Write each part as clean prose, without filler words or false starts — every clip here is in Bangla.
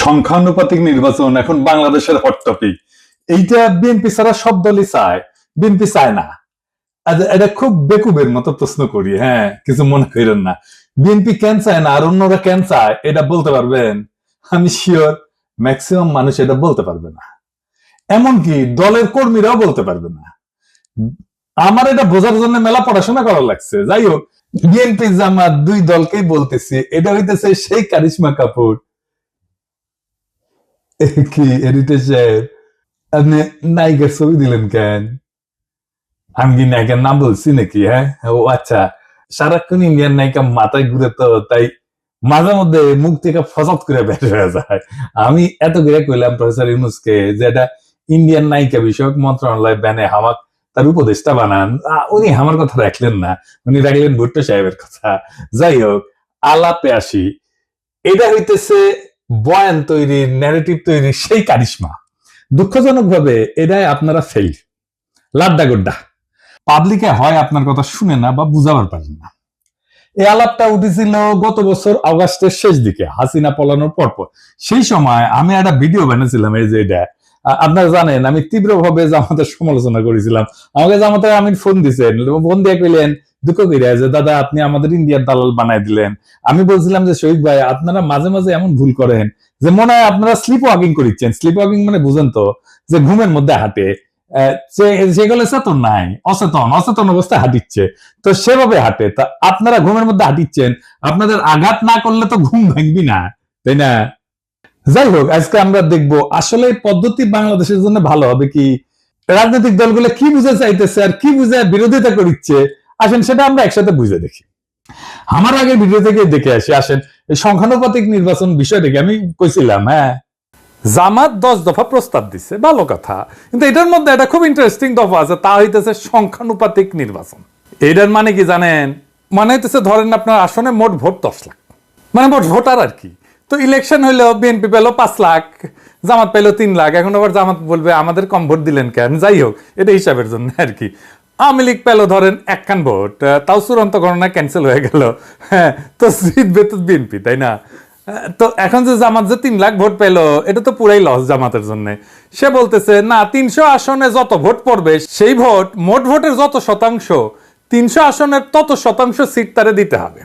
সংখ্যানুপাতিক নির্বাচন এখন বাংলাদেশের হট টপিক। এইটা বিএনপি ছাড়া সব দলই চায়, বিএনপি চায় না। এটা খুব বেকুবের মতো প্রশ্ন করি, হ্যাঁ, কিছু মনে করেন না। বিএনপি কেন চায় না আর অন্যরা কেন চায় এটা বলতে পারবেন? আমি শিওর ম্যাক্সিমাম মানুষ এটা বলতে পারবে না, এমনকি দলের কর্মীরাও বলতে পারবে না। আমার এটা বোঝার জন্য মেলা পড়াশোনা করা লাগছে। যাই হোক, বিএনপি জামাত দুই দলকেই বলতেছি, এটা হইতেছে সেই কারিশমা কাপুর কি এডিটর সাহেব, আপনি নায়িকার ছবি দিলেন কেন? আমি কি নায়িকার নাম বলছি নাকি? হ্যাঁ, ও আচ্ছা, সারাক্ষণ ইন্ডিয়ান নায়িকা মাথায় ঘুরে তো, তাই মাঝে মধ্যে মুখ থেকে ফসাদ করে বের হয়ে যায়। আমি এত করে কইলাম প্রফেসর ইউনূসকে যে এটা ইন্ডিয়ান নায়িকা বিষয়ক মন্ত্রণালয় ব্যানে হামাক তার উপদেষ্টা বানান, উনি আমার কথা রাখলেন না, উনি রাখলেন ভুট্টো সাহেবের কথা। যাই হোক, আলাপে আসি। এটা হইতেছে বয়ান তৈরির, ন্যারেটিভ তৈরির সেই কারিশমা। দুঃখজনক ভাবে এটাই আপনারা ফেল, লাড্ডা গোড্ডা। পাবলিকে হয় আপনার কথা শুনে না বা বুঝাবার পারেন না। এই আলাপটা উঠেছিল গত বছর আগস্টের শেষ দিকে, হাসিনা পলানোর পরপর। সেই সময় আমি একটা ভিডিও বানিয়েছিলাম, এই যে এটা আপনারা জানেন, আমি তীব্রভাবে জামাতের সমালোচনা করেছিলাম। আমাকে জামাতের আমিন ফোন দিচ্ছেন, ফোন দিয়ে কইলেন দুঃখ করিয়া যে দাদা আপনি আমাদের ইন্ডিয়ার দালাল বানাই দিলেন। আমি বলছিলাম যে শহীদ ভাই, আপনারা মাঝে মাঝে এমন ভুল করেন যে মনে হয় আপনারা স্লিপ ওয়াকিং করিচ্ছেন। স্লিপ ওয়াকিং মানে বুঝেন তো, যে ঘুমের মধ্যে হাঁটে, সেগুলো চেতন নাই, অচেতন অবস্থায় হাঁটিচ্ছে, তো সেভাবে হাঁটে। তা আপনারা ঘুমের মধ্যে হাঁটিচ্ছেন, আপনাদের আঘাত না করলে তো ঘুম ভাঙবি না, তাই না? যাই হোক, আজকে আমরা দেখব আসলে এই পদ্ধতি বাংলাদেশের জন্য ভালো হবে কি, রাজনৈতিক দলগুলো কি বুঝে চাইতেছে আর কি বুঝে বিরোধিতা করছে। আসেন সেটা আমরা একসাথে বুঝে দেখি। আমার আগে ভিডিও থেকে দেখে আসি। আসেন, এই সংখ্যানুপাতিক নির্বাচন বিষয়টাকে আমি কইছিলাম, হ্যাঁ, জামাত 10 দফা প্রস্তাব দিচ্ছে, ভালো কথা, কিন্তু এটার মধ্যে একটা খুব ইন্টারেস্টিং দফা আছে, তা হইতেছে সংখ্যানুপাতিক নির্বাচন। এটার মানে কি জানেন? মানে হইতেছে ধরেন আপনার আসনে মোট ভোট 10 লাখ, মানে মোট ভোটার আর কি। তো ইলেকশন হইলো বিএনপি পেলো 5 লাখ, জামাত পেলো 3 লাখ। এখন আবার জামাত বলবে আমাদের কম ভোট দিলেন কেন? যাই হোক, এটা হিসাবের জন্য আর কি। আওয়ামী লীগ পেলো ধরেন 1 খান ভোট, তাও চূড়ান্ত গণনা ক্যান্সেল হয়ে গেল, হ্যাঁ, তো জিতবে তো বিএনপি, তাই না? তো এখন যে জামাত যে 3 লাখ ভোট পেলো, এটা তো পুরাই লস জামাতের জন্য। সে বলতেছে না, 300 আসনে যত ভোট পড়বে সেই ভোট, মোট ভোটের যত শতাংশ, 300 আসনের তত শতাংশ সিট তারে দিতে হবে।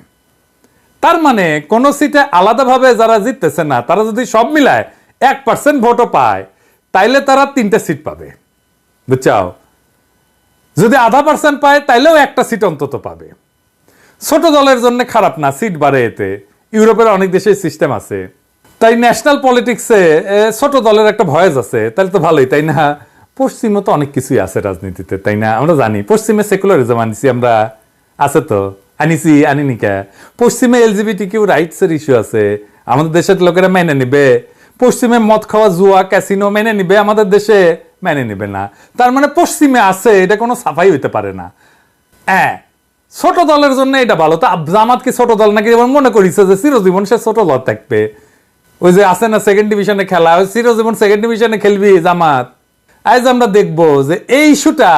তার মানে কোন সিটে আলাদাভাবে যারা জিততেছে না, তারা যদি সব মিলায় 1% ভোটও পায়, তাইলে তারা 3টে সিট পাবে, বুঝছাও? যদি 0.5% পায়, তাইলেও একটা সিট অন্তত পাবে। ছোট দলের জন্য খারাপ না, সিট বাড়ে এতে। ইউরোপের অনেক দেশে সিস্টেম আছে। তাই ন্যাশনাল পলিটিক্সে ছোট দলের একটা ভয়েস আছে, তাহলে তো ভালোই, তাই না? পশ্চিমে তো অনেক কিছুই আছে রাজনীতিতে, তাই না? আমরা জানি পশ্চিমে সেকুলারিজম আনিছি আমরা, আছে তো, আনিনিকা। পশ্চিমে এলজিবিটি কিউ রাইটস এর ইস্যু আছে, আমাদের দেশের লোকেরা মেনে নিবে। পশ্চিমে মদ খাওয়া, জুয়া, ক্যাসিনো মেনে নিবে, আমাদের দেশে মেনে নিবে না। তার মানে পশ্চিমে আছে, এটা কোনো সাফাই হইতে পারে না। হ্যাঁ, ছোট দলের জন্য এটা ভালো। তা জামাত কি ছোট দল নাকি? মনে করিছে যে চিরজীবন সে ছোট দল থাকবে। ওই যে আছে না সেকেন্ড ডিভিশনে খেলা, ওই চিরজীবন সেকেন্ড ডিভিশনে খেলবি জামাত। আজ আমরা দেখবো যে এই ইস্যুটা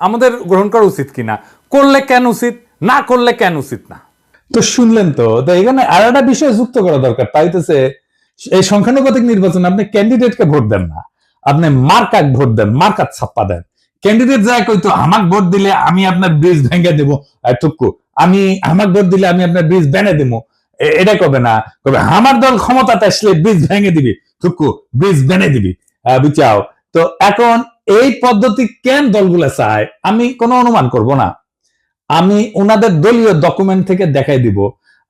আমাদের গ্রহণ করা উচিত কিনা, করলে কেন উচিত, না করলে কেন উচিত না। তো শুনলেন তো, এখানে আর একটা বিষয় যুক্ত করা দরকার, তাইতেছে এই সংখ্যানুপাতিক নির্বাচন আপনি ক্যান্ডিডেটকে ভোট দেন না, আপনি মার্কাক ভোট দেন, মার্কাত ছাপ্পা দেন। ক্যান্ডিডেট যায় কইতো আমাক ভোট দিলে আমি আপনার ব্রিজ ভেঙে দেবো, আমি আমাক ভোট দিলে আমি আপনার ব্রিজ বেনে দেবো, এটা কবে না, কবে আমার দল ক্ষমতাতে আসলে ব্রিজ ভেঙে দিবি, থুকু ব্রিজ বেনে দিবি, বুঝাও। তো এখন এই পদ্ধতি কেন দলগুলা চায় আমি কোনো অনুমান করব না, আমি ওনাদের দলীয় ডকুমেন্ট থেকে দেখাই দিব।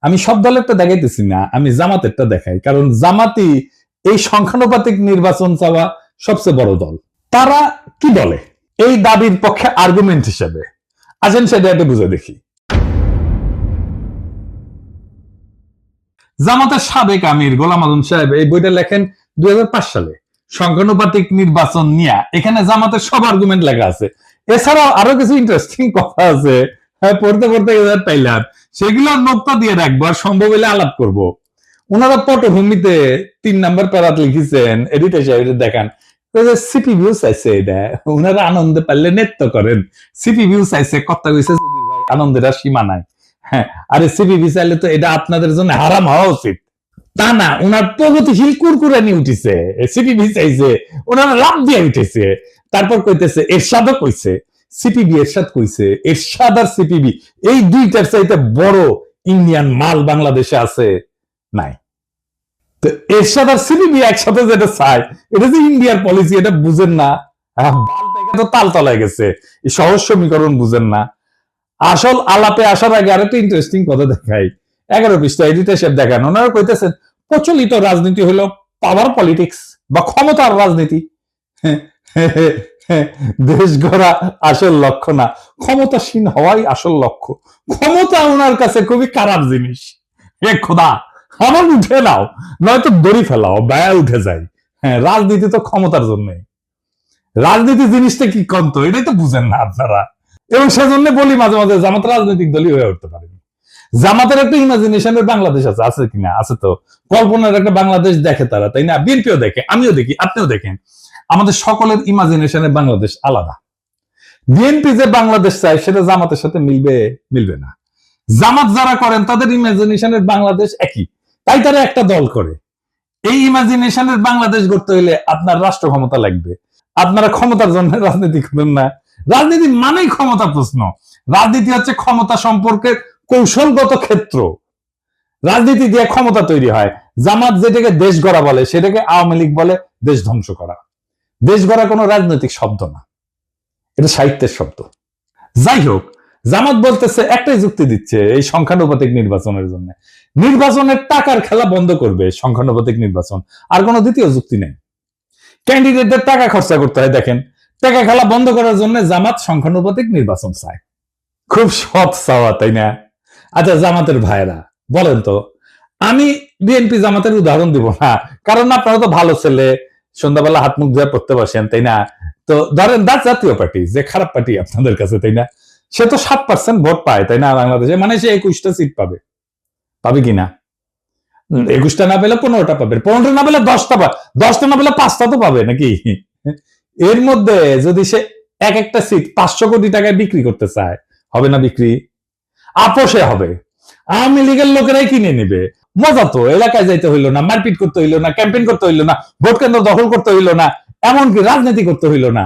আমি সব দলেরটা দেখাইতেছি না, আমি জামাতেরটা দেখাই, কারণ জামাতি এই সংখ্যানুপাতিক নির্বাচন চাওয়া সবচেয়ে বড় দল। তারা কি বলে এই দাবির পক্ষে আর্গুমেন্ট হিসেবে, আসেন সেটা একটু বুঝে দেখি। জামাতের সাবেক আমির গোলাম আজম সাহেব এই বইটা লেখেন 2005 সালে, সংখ্যানুপাতিক নির্বাচন নিয়ে। এখানে জামাতের সব আর্গুমেন্ট লেখা আছে। এছাড়াও আরো কিছু ইন্টারেস্টিং কথা আছে, পড়তে পড়তে পাইলাম, সেগুলো নোক্তা দিয়ে রাখবো, আর সম্ভব হলে আলাপ করব। ওনারা পটভূমিতে 3 নাম্বার প্যারাত লিখেছেন, এডিটর সাহেব দেখান, সিপি ভিউ চাইছে, এটা ওনারা আনন্দে পারলে নৃত্য করেন। সিপি ভিউ চাইছে, কথা কইছে আনন্দের আর সীমা নাই। হ্যাঁ, আরে সিপি ভিউ চাইলে তো এটা আপনাদের জন্য হারাম হওয়া উচিত। তা না, ওনার প্রগতিশীল কুরকুরানি উঠেছে, সিপিবি চাইছে, ওনারা লাভ দিয়ে উঠেছে। তারপর কইতেছে এরশাদও কইছে, সিপিবি এরশাদ কইছে, এরশাদ আর সিপিবি এই দুইটার চাইতে বড় ইন্ডিয়ান মাল বাংলাদেশে আছে নাই। তো এরশাদ আর সিপিবি একসাথে যেটা চায়, এটা যে ইন্ডিয়ার পলিসি, এটা বুঝেন না। তো তাল তলায় গেছে, এই সহজ সমীকরণ বুঝেন না। আসল আলাপে আসার আগে আরেকটা ইন্টারেস্টিং কথা দেখাই। 11 পৃষ্ঠা এডিটর সাহেব দেখান, ওনারা কইতেছেন প্রচলিত রাজনীতি হলো পাওয়ার পলিটিক্স বা ক্ষমতার রাজনীতি। দেশ গড়া আসল লক্ষ্য না, ক্ষমতাসীন হওয়াই আসল লক্ষ্য। ক্ষমতা ওনার কাছে খুবই খারাপ জিনিস। হে খোদা, আমার উঠে নাও, নয়তো দড়ি ফেলাও, ব্যয় উঠে যায়। হ্যাঁ, রাজনীতি তো ক্ষমতার জন্য। রাজনীতি জিনিসটা কি কন্ত, এটাই তো বুঝেন না আপনারা। এবং সেজন্য বলি মাঝে মাঝে জামাত রাজনৈতিক দলই হয়ে উঠতে পারে। জামাতের একটা ইমাজিনেশনের বাংলাদেশ আছে, আছে কিনা? আছে তো। কল্পনার একটা বাংলাদেশ দেখে তারা, তাই না? বিএনপিও দেখে, আমিও দেখি, আপনিও দেখেন। আমাদের সকলের ইমাজিনেশনের বাংলাদেশ আলাদা। বিএনপি যে বাংলাদেশ চায় সেটা জামাতের সাথে মিলবে? মিলবে না। জামাত যারা করেন তাদের ইমাজিনেশনের বাংলাদেশ একই, তাই তারা একটা দল করে। এই ইমাজিনেশনের বাংলাদেশ গড়তে হলে আপনার রাষ্ট্র ক্ষমতা লাগবে। আপনারা ক্ষমতার জন্য রাজনীতি করেন না। রাজনীতি মানেই ক্ষমতা প্রশ্ন। রাজনীতি হচ্ছে ক্ষমতা সম্পর্কের কৌশলগত ক্ষেত্র। রাজনীতি দিয়ে ক্ষমতা তৈরি হয়। জামাত যেটাকে দেশ গড়া বলে সেটাকে আওয়ামী লীগ বলে দেশ ধ্বংস করা। দেশ গড়া কোনো রাজনৈতিক শব্দ না, এটা সাহিত্যের শব্দ। যাই হোক, জামাত বলতেছে, একটাই যুক্তি দিচ্ছে এই সংখ্যানুপাতিক নির্বাচনের জন্য, নির্বাচনের টাকার খেলা বন্ধ করবে সংখ্যানুপাতিক নির্বাচন। আর কোনো দ্বিতীয় যুক্তি নেই। ক্যান্ডিডেটদের টাকা খরচা করতে হয়। দেখেন, টাকা খেলা বন্ধ করার জন্য জামাত সংখ্যানুপাতিক নির্বাচন চায়। খুব সৎ চাওয়া, তাই না? আচ্ছা, জামাতের ভাইরা বলেন তো, আমি বিএনপি জামাতের উদাহরণ দিব না, কারণ আপনারা তো ভালো ছেলে, সন্ধ্যাবেলা হাত মুখ ধুয়ে পড়তে বসেন, তাই না? তো ধরেন জাতীয় পার্টি, যে খারাপ পার্টি আপনাদের কাছে, তাই না? সে তো 7% ভোট পায়, তাই না? বাংলাদেশে মানে সে 21টা সিট পাবে, পাবে কিনা? 21টা না পেলে 15টা পাবে, 15টা না পেলে 10টা পাবে, 10টা না পেলে 5টা তো পাবে নাকি? এর মধ্যে যদি সে এক একটা সিট 500 কোটি টাকায় বিক্রি করতে চায়, হবে না বিক্রি? আপোষে হবে। আওয়ামী লীগের লোকেরাই কিনে নেবে। মজা তো, এলাকায় যাইতে হইলো না, মারপিট করতে হইলো না, ক্যাম্পেইন করতে হইলো না, ভোট কেন্দ্র দখল করতে হইলো না, এমনকি রাজনীতি করতে হইলো না,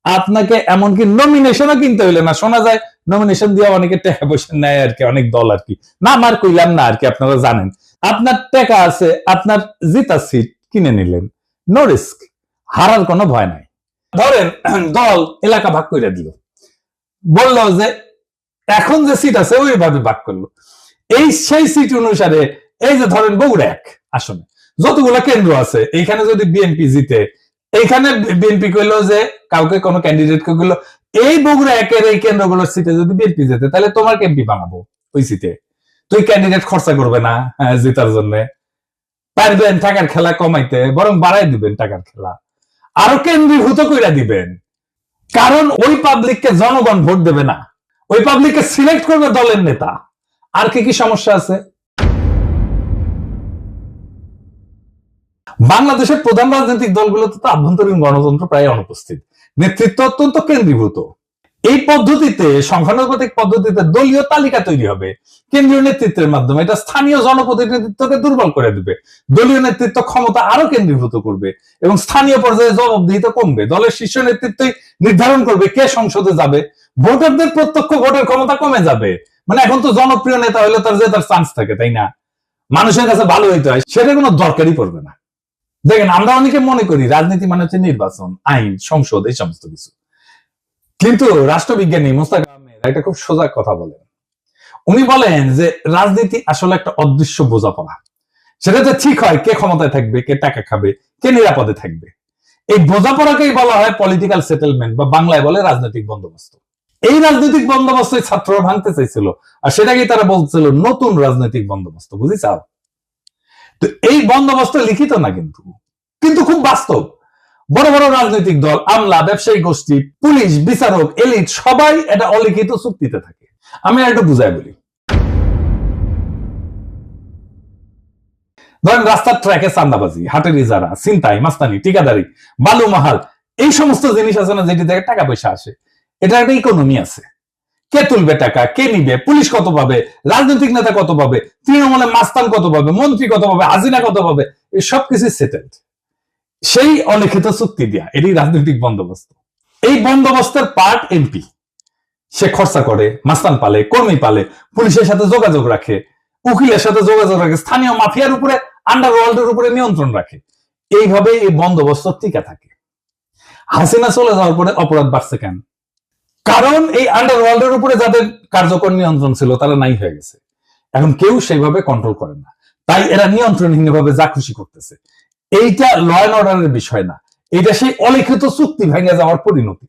আপনাকে এমনকি নমিনেশনও কিনতে হইলো না। শোনা যায় নমিনেশন দিয়ে অনেকে টাকা পয়সা নেয় আর কি, অনেক দল আর কি। না, আমার কইলাম না আর কি, আপনারা জানেন। আপনার টাকা আছে, আপনার জিতা সিট কিনে নিলেন, নো রিস্ক, হারার কোনো ভয় নাই। ধরেন দল এলাকা ভাগ করে দিল, বললো যে এখন যে সিট আছে ওইভাবে ভাগ করলো। এই সেই সিট অনুসারে, এই যে ধরেন বগুড়া 1 আসনে যতগুলো কেন্দ্র আছে, এইখানে যদি বিএনপি জিতে, এইখানে বিএনপি কইলো যে কাউকে কোনো ক্যান্ডিডেট কে কইলো, এই বগুড়া 1-এর এই কেন্দ্রগুলোর সিটে যদি বিএনপি জিতে, তাহলে তোমার এমপি বানাবো ওই সিটে। তুই ক্যান্ডিডেট খরচা করবে না জেতার জন্য, পারবেন টাকার খেলা কমাইতে, বরং বাড়াই দিবেন টাকার খেলা, আরো কেন্দ্রীভূত করে দিবেন। কারণ ওই পাবলিককে জনগণ ভোট দেবে না, ওই পাবলিককে সিলেক্ট করবে দলের নেতা। আর কি কি সমস্যা আছে? বাংলাদেশের প্রধান রাজনৈতিক দলগুলোতে তো আভ্যন্তরীণ গণতন্ত্র প্রায় অনুপস্থিত, নেতৃত্ব অত্যন্ত কেন্দ্রীভূত। এই পদ্ধতিতে, সংখ্যানুপাতিক পদ্ধতিতে দলীয় তালিকা তৈরি হবে কেন্দ্রীয় নেতৃত্বের মাধ্যমে। এটা স্থানীয় জনপ্রতিনিধিত্বকে দুর্বল করে দিবে। দলীয় নেতৃত্ব ক্ষমতা আরো কেন্দ্রীভূত করবে এবং স্থানীয় পর্যায়ে জবাবদিহিতা কমবে। দলের শীর্ষ নেতৃত্বই নির্ধারণ করবে কে সংসদে যাবে। ভোটারদের প্রত্যক্ষ ভোটের ক্ষমতা কমে যাবে। মানে এখন তো জনপ্রিয় নেতা হলে তার জেতার চান্স থাকে, তাই না? মানুষের কাছে ভালো হইতে হয়, সেটা কোনো দরকারই পড়বে না। দেখেন, আমরা অনেকে মনে করি রাজনীতি মানে হচ্ছে নির্বাচন, আইন, সংসদ, এই সমস্ত কিছু। কিন্তু রাষ্ট্রবিজ্ঞানী মোস্তাক আহমেদ একটা খুব সোজা কথা বলেন। উনি বলেন যে রাজনীতি আসলে একটা অদৃশ্য বোঝাপড়া। সেটাতে ঠিক হয় কে ক্ষমতায় থাকবে, কে টাকা খাবে, কে নিরাপদে থাকবে। এই বোঝাপড়াকেই বলা হয় পলিটিক্যাল সেটেলমেন্ট, বা বাংলায় বলে রাজনৈতিক বন্দোবস্ত। এই রাজনৈতিক বন্দোবস্তই ছাত্ররা ভাঙতে চাইছিল, আর সেটাকেই তারা বলছিল নতুন রাজনৈতিক বন্দোবস্ত। বুঝিছাও? তো এই বন্দোবস্ত লিখিত না, কিন্তু কিন্তু খুব বাস্তব। বড় বড় রাজনৈতিক দল, আমলা, ব্যবসায়ী গোষ্ঠী, পুলিশ, বিচারক, এলিট সবাই এটা অলিখিত চুক্তিতে থাকে। আমি একটু বুঝাই বলি। ধরেন রাস্তার ট্র্যাকে চান্দাবাজি, হাটের ইজারা, ছিনতাই, মাস্তানি, ঠিকাদারি, বালু মাহাল, এই সমস্ত জিনিস আছে না, যেটি থেকে টাকা পয়সা আসে, এটা একটা ইকোনমি আছে। কে তুলবে টাকা, কে নিবে, পুলিশ কত পাবে, রাজনৈতিক নেতা কত পাবে, তৃণমূলের মাস্তান কত পাবে, মন্ত্রী কত পাবে, হাসিনা কত পাবে, এই সবকিছু সেটেলড সেই অলিখিত চুক্তি দিয়া। এটি রাজনৈতিক বন্দোবস্ত। এই বন্দোবস্তের পার্ট এমপি। সে খরচা করে, মাস্তান পালে, কর্মী পালে, পুলিশের সাথে যোগাযোগ রাখে, উকিলের সাথে যোগাযোগ রাখে, স্থানীয় মাফিয়ার উপরে, আন্ডারওয়ার্ল্ডের উপরে নিয়ন্ত্রণ রাখে। এইভাবে এই বন্দোবস্ত টিকা থাকে। হাসিনা চলে যাওয়ার পরে অপরাধ বাড়ছে কেন? কারণ এই আন্ডারওয়ার্ল্ডের উপরে যাদের কার্যকর নিয়ন্ত্রণ ছিল তারা নাই হয়ে গেছে। এখন কেউ সেইভাবে কন্ট্রোল করে না, তাই এরা নিয়ন্ত্রণহীনভাবে যা খুশি করতেছে। এইটা ল অ্যান্ড অর্ডারের বিষয় না, এটা সেই অলিখিত চুক্তি ভেঙে যাওয়ার পরিণতি।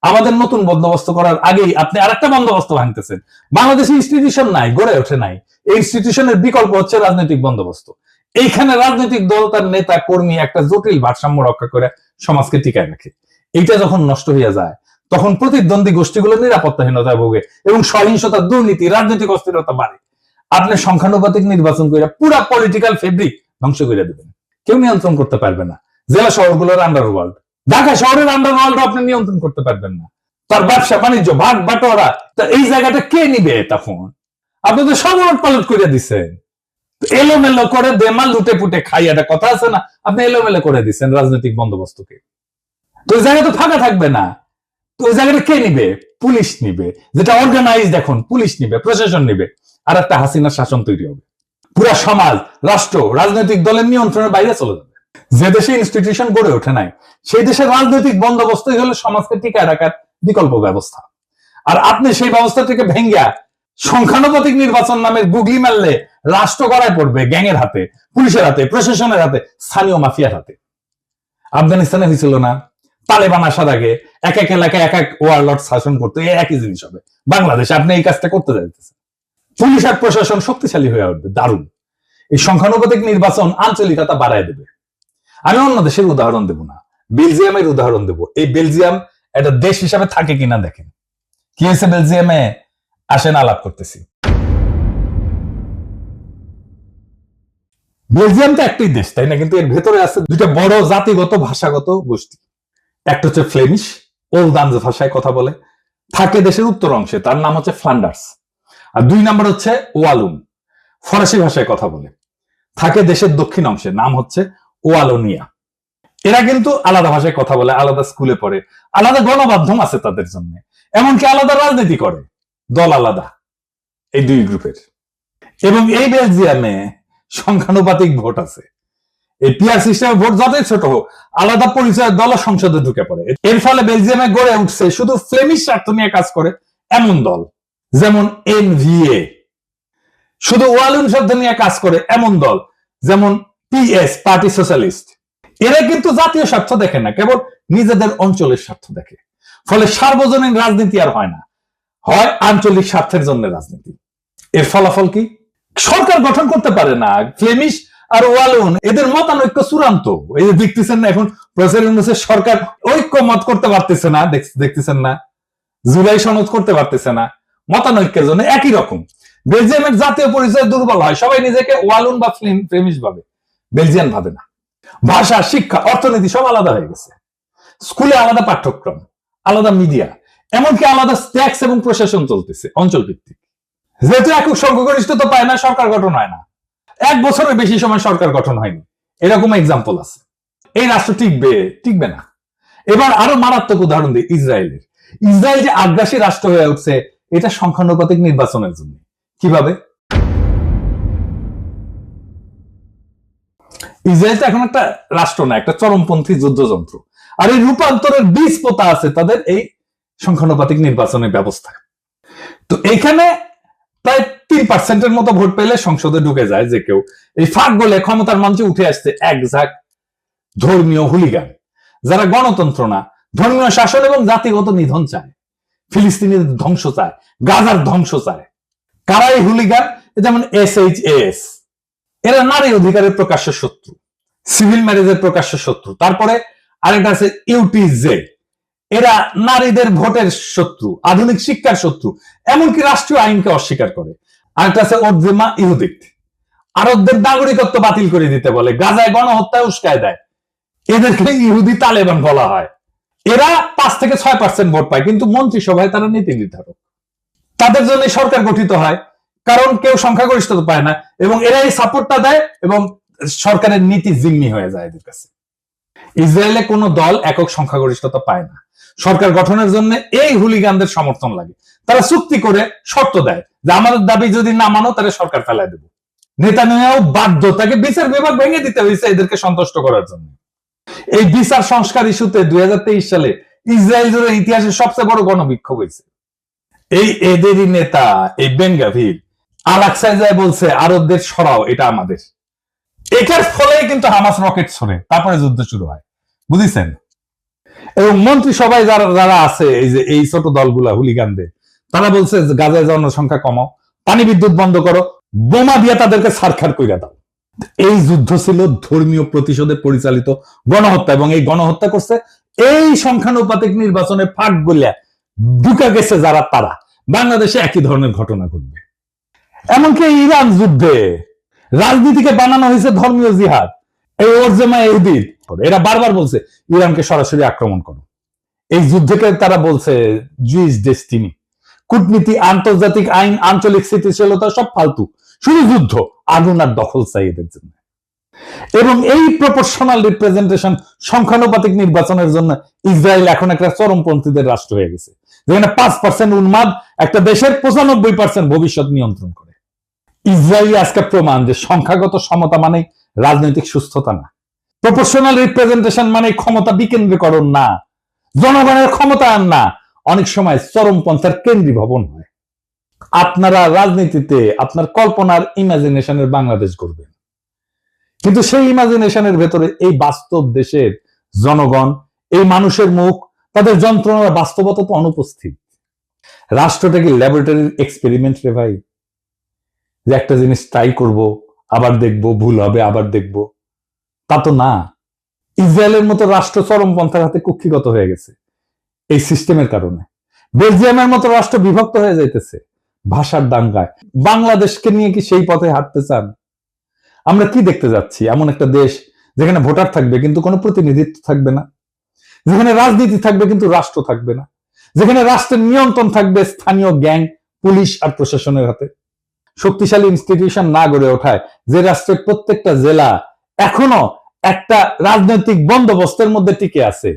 আমাদের নতুন বন্দোবস্ত করার আগেই আপনি আরেকটা বন্দোবস্ত ভাঙতেছেন। বাংলাদেশে ইনস্টিটিউশন নাই, গড়ে ওঠে নাই। এই ইনস্টিটিউশনের বিকল্প হচ্ছে রাজনৈতিক বন্দোবস্ত। এইখানে রাজনৈতিক দল, তার নেতা কর্মী একটা জটিল ভারসাম্য রক্ষা করে সমাজকে টিকায় রাখে। এইটা যখন নষ্ট হয়ে যায় তখন প্রতিদ্বন্দ্বী গোষ্ঠীগুলো নিরাপত্তাহীনতায় ভোগে এবং সহিংসতা, দুর্নীতি, রাজনৈতিক অস্থিরতা বাড়ে। আপনি সংখ্যানুপাতিক নির্বাচন করে পুরা পলিটিক্যাল ফেব্রিক ধ্বংস করে দেবেন। কেউ নিয়ন্ত্রণ করতে পারবে না। জেলা শহরগুলোর আন্ডারওয়ার্ল্ড, ঢাকা শহরের আন্ডারওয়ার্ল্ড আপনি নিয়ন্ত্রণ করতে পারবেন না। তার ব্যবসা বাণিজ্য, ভাগ বাটোয়ারা, এই জায়গাটা কে নিবে? তখন আপনি তো সব উলট পালট করে দিচ্ছেন। এলোমেলো করে বেমাল লুটে পুটে খাই, একটা কথা আছে না, আপনি এলোমেলো করে দিচ্ছেন রাজনৈতিক বন্দোবস্তকে। তো ওই জায়গা তো ফাঁকা থাকবে না। তো ওই জায়গাটা কে নিবে? পুলিশ নিবে, যেটা অর্গানাইজড। এখন পুলিশ নিবে, প্রশাসন নিবে, আর একটা হাসিনার শাসন তৈরি হবে। পুরা সমাজ, রাষ্ট্র রাজনৈতিক দলের নিয়ন্ত্রণের বাইরে চলে যাবে। যে দেশে ইনস্টিটিউশন গড়ে ওঠে নাই সেই দেশের রাজনৈতিক বন্দোবস্তই হলো সমাজকে টিকায় রাখার বিকল্প ব্যবস্থা। আর আপনি সেই ব্যবস্থাটিকে ভেঙ্গা সংখ্যানুপাতিক নির্বাচন নামের গুগলি মারলে রাষ্ট্র গড়ায় পড়বে গ্যাংয়ের হাতে, পুলিশের হাতে, প্রশাসনের হাতে, স্থানীয় মাফিয়ার হাতে। আফগানিস্তানে হয়েছিল না? তালেবান আসার আগে এক এক এলাকায় এক এক ওয়ারলর্ড শাসন করতো, এই একই জিনিস হবে বাংলাদেশে। আপনি এই কাজটা করতে যাইতেছেন। পুলিশ আর প্রশাসন শক্তিশালী হয়ে উঠবে, দারুণ। এই সংখ্যানুপাতিক নির্বাচন আঞ্চলিকতা বাড়ায় দেবে। আমি অন্য দেশের উদাহরণ দেব না, বেলজিয়ামের উদাহরণ দেব। এই বেলজিয়াম একটা দেশ হিসাবে থাকে কিনা দেখেন। কি হয়েছে বেলজিয়ামে? আসেন আলাপ করতেছি। বেলজিয়াম তো একটাই দেশ, তাই না? কিন্তু এর ভেতরে আছে দুইটা বড় জাতিগত ভাষাগত গোষ্ঠী। একটা হচ্ছে ফ্লেমিশ, ওলদান্স ভাষায় কথা বলে, থাকে দেশের উত্তর অংশে, তার নাম হচ্ছে ফ্লান্ডার্স। আর দুই নম্বর হচ্ছে ওয়ালুন, ফরাসি ভাষায় কথা বলে, থাকে দেশের দক্ষিণ অংশে, নাম হচ্ছে ওয়ালোনিয়া। এরা কিন্তু আলাদা ভাষায় কথা বলে, আলাদা স্কুলে পড়ে, আলাদা গণমাধ্যম আছে তাদের জন্য, এমনকি আলাদা রাজনীতি করে, দল আলাদা এই দুই গ্রুপের। এবং এই বেলজিয়ামে সংখ্যানুপাতিক ভোট আছে। এই পিয়ার সিস্টেমে ভোট যতই ছোট হোক, আলাদা পরিচয়ের দল সংসদে ঢুকে পড়ে। এর ফলে বেলজিয়ামে গড়ে উঠছে শুধু ফ্লেমিশ স্বার্থ নিয়ে কাজ করে এমন দল, যেমন এনভিএ। শুধু ওয়ালুন শব্দ নিয়ে কাজ করে এমন দল, যেমন পিএস, পার্টি সোশ্যালিস্ট। এরা কিন্তু জাতীয় স্বার্থ দেখে না, কেবল নিজেদের অঞ্চলের স্বার্থ দেখে। ফলে সার্বজনীন রাজনীতি আর হয় না, হয় আঞ্চলিক স্বার্থের জন্য রাজনীতি। এর ফলাফল কি? সরকার গঠন করতে পারে না। ফ্লেমিশ আর ওয়ালুন এদের মতানৈক্য চূড়ান্ত। এই যে দেখতেছেন না, এখন প্রফেসর সরকার ঐক্য মত করতে পারতেছে না, দেখতেছেন না, জুলাই সনদ করতে পারতেছে না, মতানৈক্যের জন্য একই রকম। বেলজিয়ামের জাতীয় পরিচয় দুর্বল হয়, সবাই নিজেকে ওয়ালুন বা ফ্লেমিশ ভাবে, বেলজিয়ান ভাবে না। ভাষা, শিক্ষা, অর্থনীতি সব আলাদা হয়ে গেছে। স্কুলে আলাদা পাঠ্যক্রম, আলাদা মিডিয়া, এমনকি আলাদা ট্যাক্স এবং প্রশাসন চলতেছে অঞ্চল ভিত্তিক। যেহেতু একক সংখ্যাগরিষ্ঠতা পায় না, সরকার গঠন হয় না। 1 বছরের বেশি সময় সরকার গঠন হয়নি, এরকম এক্সাম্পল আছে। এই রাষ্ট্র টিকবে না। এবার আরো মারাত্মক উদাহরণ দিই ইসরায়েলের। ইসরায়েল যে আগ্রাসী রাষ্ট্র হয়ে উঠছে, এটা সংখ্যানুপাতিক নির্বাচনের জন্য। কিভাবে? ইসরায়েল তো এখন একটা রাষ্ট্র না, একটা চরমপন্থী যুদ্ধযন্ত্র। আর এই রূপান্তরের বীজ পোতা আছে তাদের এই সংখ্যানুপাতিক নির্বাচনের ব্যবস্থা। তো এইখানে প্রায় 3% মতো ভোট পেলে সংসদে ঢুকে যায় যে কেউ। এই ফাঁক গলে ক্ষমতার মঞ্চে উঠে আসছে এক ঝাঁক ধর্মীয় হুলিগান, যারা গণতন্ত্র না, ধর্মীয় শাসন এবং জাতিগত নিধন চায়, ফিলিস্তিনের ধ্বংস চায়, গাজার ধ্বংস চায়। কারা এই হুলিগান? যেমন SHAS, এরা নারী অধিকারের প্রকাশ্য শত্রু, সিভিল ম্যারেজের প্রকাশ্য শত্রু। তারপরে আরেকটা আছে UTZ, এরা নারীদের ভোটের শত্রু, আধুনিক শিক্ষার শত্রু, এমনকি রাষ্ট্রীয় আইনকে অস্বীকার করে। আরেকটা আছে ওরজেমা ইহুদিক, আরবদের নাগরিকত্ব বাতিল করে দিতে বলে, গাজায় গণহত্যা উস্কায় দেয়। এদেরকে ইহুদি তালেবান বলা হয়। এরা 5 থেকে 6% ভোট পায়, কিন্তু মন্ত্রিসভায় তারা নীতি নির্ধারক। তাদের জন্য সরকার গঠিত হয়, কারণ কেউ সংখ্যাগরিষ্ঠতা পায় না এবং এরা এই সাপোর্টটা দেয় এবং সরকারের নীতি জিম্মি হয়ে যায় এদের কাছে। ইসরায়েলে কোনো দল একক সংখ্যাগরিষ্ঠতা পায় না। সরকার গঠনের জন্য এই হুলিগানদের সমর্থন লাগে। তারা চুক্তি করে শর্ত দেয় যে আমাদের দাবি যদি না মানো তাহলে সরকার ফেলায় দেব। নেতানিয়াহু বাধ্য, তাকে বিচার বিভাগ ভেঙে দিতে হয়েছে এদেরকে সন্তুষ্ট করার জন্য। এই বিচার সংস্কার ইস্যুতে 2023 সালে ইসরায়েল জুড়ে ইতিহাসের সবচেয়ে বড় গণবিক্ষোভ হয়েছে। এই এদেরই নেতা এই বেন-গাভির আল-আকসায় যায় বলছে আরবদের সরাও, এটা আমাদের। এটার ফলেই কিন্তু হামাস রকেট ছড়ে, তারপরে যুদ্ধ শুরু হয়, বুঝেছেন? এবং মন্ত্রিসভায় যারা যারা আছে এই যে এই ছোট দলগুলা হুলিগানদের, তারা বলছে গাজায় জনসংখ্যা কমাও, পানি বিদ্যুৎ বন্ধ করো, বোমা দিয়ে তাদেরকে ছারখার কইরা দাও। এই যুদ্ধ ছিল ধর্মীয় প্রতিশোধে পরিচালিত গণহত্যা এবং এই গণহত্যা করছে এই সংখ্যানুপাতিক নির্বাচনে ফাঁক গলিয়া ঢুকা গেছে যারা, তারা বাংলাদেশে একই ধরনের ঘটনা ঘটবে। এমনকি ইরান যুদ্ধে রাজনীতিকে বানানো হয়েছে ধর্মীয় জিহাদ। এই ওরজেমা ইহুদির এরা বারবার বলছে ইরানকে সরাসরি আক্রমণ করো। এই যুদ্ধকে তারা বলছে জুইস ডেস্টিনি। কূটনীতি, আন্তর্জাতিক আইন, আঞ্চলিক স্থিতিশীলতা সব ফালতু, শুধু যুদ্ধ, আগুন আর দখল চাই এদের জন্য। এবং এই প্রপোর্শনাল রিপ্রেজেন্টেশন সংখ্যানুপাতিক নির্বাচনের জন্য ইসরায়েল এখন একটা চরমপন্থীদের রাষ্ট্র হয়ে গেছে, যেখানে 5% উন্মাদ একটা দেশের 95% ভবিষ্যৎ নিয়ন্ত্রণ করে। ইসরায়েল আজকে প্রমাণ যে সংখ্যাগত সমতা মানে রাজনৈতিক সুস্থতা না, প্রপোর্শনাল রিপ্রেজেন্টেশন মানে ক্ষমতা বিকেন্দ্রীকরণ না, জনগণের ক্ষমতায়ন না, অনেক সময় চরমপন্থার কেন্দ্রীভবন হয়। আপনারা রাজনীতিতে আপনার কল্পনার ইমাজিনেশনের বাংলাদেশ করবেন, কিন্তু সেই ইমাজিনেশনের ভেতরে এই বাস্তব দেশের জনগণ, এই মানুষের মুখ, তাদের যন্ত্রণার বাস্তবতা তো অনুপস্থিত। রাষ্ট্রটা কি ল্যাবরেটরির এক্সপেরিমেন্ট রে ভাই, যে একটা জিনিস ট্রাই করব, আবার দেখব, ভুল হবে, আবার দেখব? তা তো না। ইসরায়েলের মতো রাষ্ট্র চরমপন্থার হাতে কুক্ষিগত হয়ে গেছে এই সিস্টেমের কারণে। বেলজিয়ামের মতো রাষ্ট্র বিভক্ত হয়ে যাইতেছে ভাষার দাঙ্গায়। বাংলাদেশকে নিয়ে কি সেই পথে হাঁটতে চান? আমরা কি দেখতে যাচ্ছি? এমন একটা দেশ যেখানে ভোটার থাকবে কিন্তু কোনো প্রতিনিধিত্ব থাকবে না, যেখানে রাজনীতি থাকবে কিন্তু রাষ্ট্র থাকবে না, যেখানে রাষ্ট্রের নিয়ন্ত্রণ থাকবে স্থানীয় গ্যাং, পুলিশ আর প্রশাসনের হাতে। শক্তিশালী ইনস্টিটিউশন না গড়ে ওঠায় যে রাষ্ট্রের প্রত্যেকটা জেলা এখনো একটা রাজনৈতিক বন্দোবস্তের মধ্যে টিকে আছে,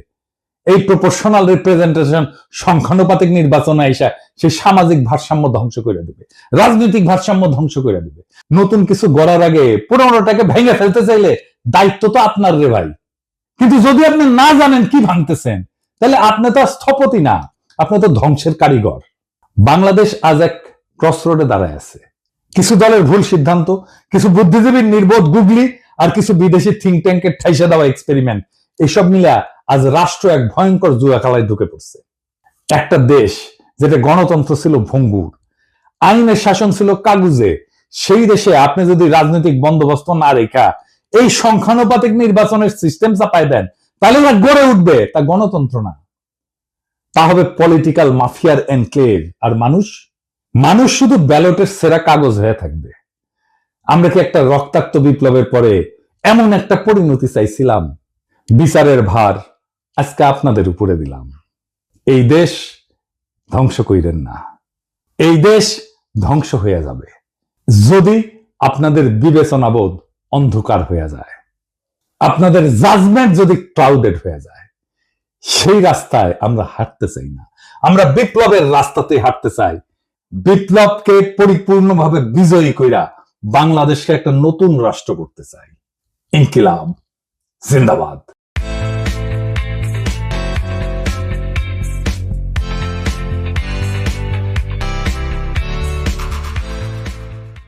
এই প্রপোর্শনাল রিপ্রেজেন্টেশন সংখ্যানুপাতিক নির্বাচন আইসা সেই সামাজিক ভারসাম্য ধ্বংস করে দেবে, রাজনৈতিক ভারসাম্য ধ্বংস করে দেবে। নতুন কিছু গড়ার আগে পুরনোটাকে ভেঙে ফেলতে চাইলে দায়িত্ব তো আপনার রে ভাই। কিন্তু যদি আপনি না জানেন কি ভাঙতেছেন, তাহলে আপনি তো স্থপতি না, আপনি তো ধ্বংসের কারিগর। বাংলাদেশ আজ এক ক্রসরোডে দাঁড়ায় আছে। কিছু দলের ভুল সিদ্ধান্ত, কিছু বুদ্ধিজীবীর নির্বোধ গুগলি আর কিছু বিদেশি থিঙ্ক ট্যাঙ্কের ঠাইসা দেওয়া এক্সপেরিমেন্ট, এসব মিলা আজ রাষ্ট্র এক ভয়ঙ্কর জুয়া খেলায় ঢুকে পড়ছে। একটা দেশ যেটা গণতন্ত্র ছিল ভঙ্গুর, আইনের শাসন ছিল কাগুজে, সেই দেশে আপনি যদি রাজনৈতিক বন্দোবস্ত না রেখা এই সংখ্যানুপাতিক নির্বাচনের সিস্টেম চাপায় দেন, তাহলে না গড়ে উঠবে তা গণতন্ত্র না, তা হবে পলিটিক্যাল মাফিয়ার এনক্লেভ। আর মানুষ শুধু ব্যালটের সেরা কাগজ হয়ে থাকবে। আমরা কি একটা রক্তাক্ত বিপ্লবের পরে এমন একটা পরিণতি চাইছিলাম? বিচারের ভার আজকে আপনাদের উপরে দিলাম। এই দেশ ধ্বংস কইরেন না, এই দেশ ধ্বংস হয়ে যাবে যদি আপনাদের বিবেচনাবোধ অন্ধকার হয়ে যায়, আপনাদের জাজমেন্ট যদি ক্লাউডেড হয়ে যায়। সেই রাস্তায় আমরা হাঁটতে চাই না, আমরা বিপ্লবের রাস্তাতে হাঁটতে চাই। বিপ্লবকে পরিপূর্ণভাবে বিজয়ী কইরা বাংলাদেশকে একটা নতুন রাষ্ট্র করতে চাই। ইনকিলাব জিন্দাবাদ।